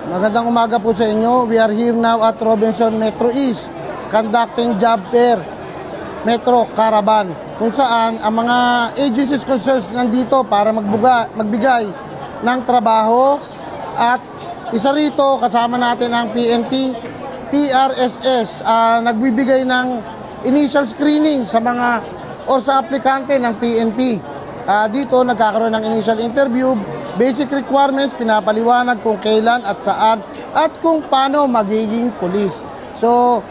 Magandang umaga po sa inyo. We are here now at Robinson Metro East conducting job fair Metro Caravan, kung saan ang mga agencies concerned nandito para magbigay ng trabaho, at isa rito kasama natin ang PNP, PRSS, nagbibigay ng initial screening sa mga o sa aplikante ng PNP. Dito nagkakaroon ng initial interview, basic requirements, pinapaliwanag kung kailan at saan at kung paano magiging pulis. So,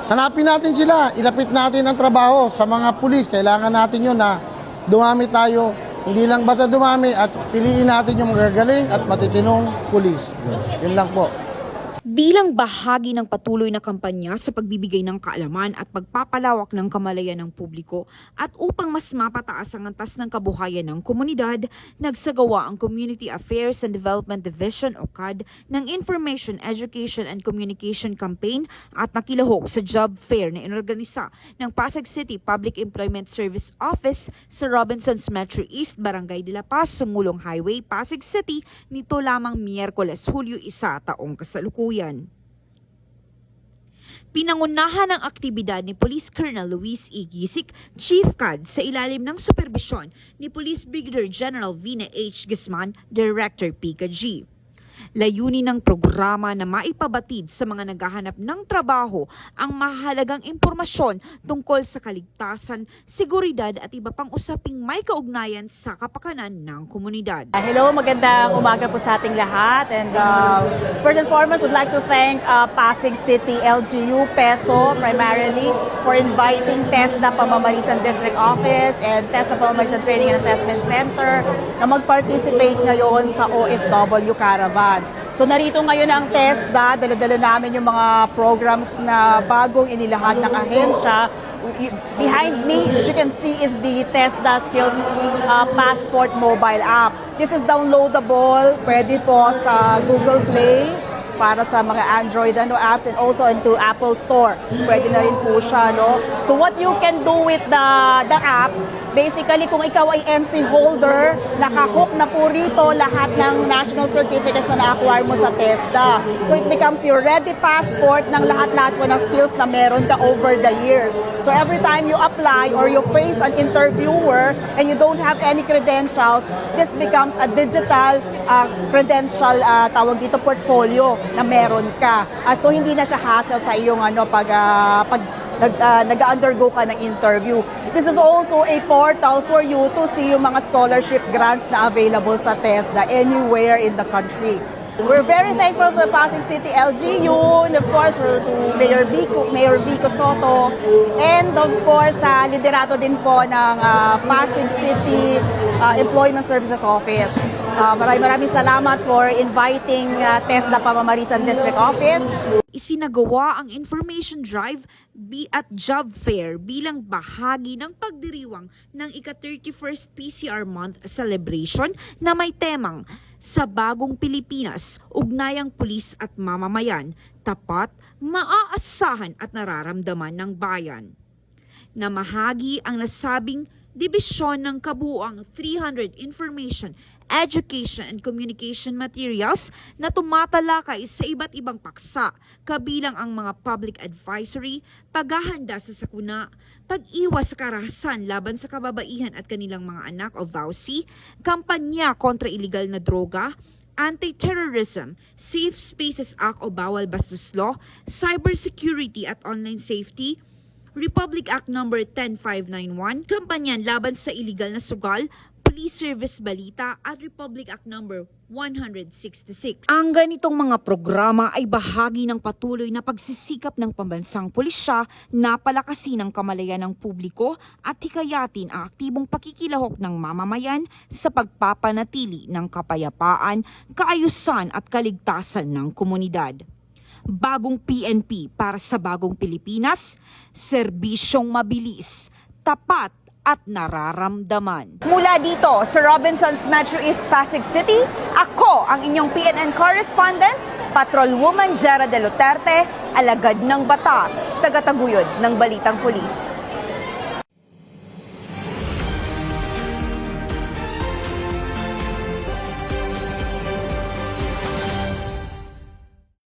hanapin natin sila, ilapit natin ang trabaho sa mga pulis. Kailangan natin yun na dumami tayo. Hindi lang basta dumami, at piliin natin yung magagaling at matitinong pulis. Yun lang po. Bilang bahagi ng patuloy na kampanya sa pagbibigay ng kaalaman at pagpapalawak ng kamalayan ng publiko at upang mas mapataas ang antas ng kabuhayan ng komunidad, nagsagawa ang Community Affairs and Development Division o CAD ng Information, Education and Communication Campaign at nakilahok sa job fair na inorganisa ng Pasig City Public Employment Service Office sa Robinsons Metro East, Barangay de la Paz, Sumulong Highway, Pasig City nito lamang Miyerkules, Hulyo 1, taong kasalukuyan. Pinangunahan ng aktibidad ni Police Colonel Luis E. Gisik, Chief CAD, sa ilalim ng superbisyon ni Police Brigadier General Vina H. Guzman, Director PCAG. Layunin ng programa na maipabatid sa mga naghahanap ng trabaho ang mahalagang impormasyon tungkol sa kaligtasan, seguridad at iba pang usaping may kaugnayan sa kapakanan ng komunidad. Hello, magandang umaga po sa ating lahat. And first and foremost, would like to thank Pasig City LGU PESO primarily for inviting TESDA Pamamarisan District Office and TESDA Pamamarisan Training and Assessment Center na mag-participate ngayon sa OFW Caravan. So narito ngayon ang TESDA, dala-dala namin yung mga programs na bagong inilahad ng ahensya. Behind me, as you can see, is the TESDA Skills Passport mobile app. This is downloadable, pwede po sa Google Play para sa mga Android apps, and also into Apple Store. Pwede na rin po siya, no? So what you can do with the app, basically kung ikaw ay NC holder, nakahook na po rito lahat ng national certificates na na-acquire mo sa TESDA. So it becomes your ready passport ng lahat-lahat po ng skills na meron ka over the years. So every time you apply or you face an interviewer and you don't have any credentials, this becomes a digital credential, tawag dito, portfolio na meron ka. So hindi na siya hassle sa iyong pag nag-undergo ka ng interview. This is also a portal for you to see yung mga scholarship grants na available sa TESDA anywhere in the country. We're very thankful for Pasig City LGU, and of course to Mayor Vico Soto, and of course liderato din po ng Pasig City Employment Services Office. Maraming salamat for inviting TESDA Pamamarisan District Office. Isinagawa ang information drive at job fair bilang bahagi ng pagdiriwang ng ika-31st PCR Month celebration na may temang Sa Bagong Pilipinas, Ugnayang Pulis at Mamamayan, Tapat, Maaasahan at Nararamdaman ng Bayan. Namahagi ang nasabing dibisyon ng kabuuang 300 information, education and communication materials na tumatalakay sa iba't ibang paksa, kabilang ang mga public advisory, paghahanda sa sakuna, pag-iwas sa karahasan laban sa kababaihan at kanilang mga anak o VAUSI, kampanya kontra iligal na droga, Anti-Terrorism, Safe Spaces Act o Bawal Bastos Law, Cybersecurity at Online Safety, Republic Act No. 10591, kampanyan laban sa iligal na sugal, Police Service Balita at Republic Act No. 166. Ang ganitong mga programa ay bahagi ng patuloy na pagsisikap ng pambansang pulisya na palakasin ang kamalayan ng publiko at hikayatin ang aktibong pakikilahok ng mamamayan sa pagpapanatili ng kapayapaan, kaayusan at kaligtasan ng komunidad. Bagong PNP para sa Bagong Pilipinas, serbisyong mabilis, tapat at nararamdaman. Mula dito sa Robinsons Metro East, Pasig City, ako ang inyong PNN correspondent, Patrolwoman Jera De Luterte, alagad ng batas, tagataguyod ng Balitang Pulis.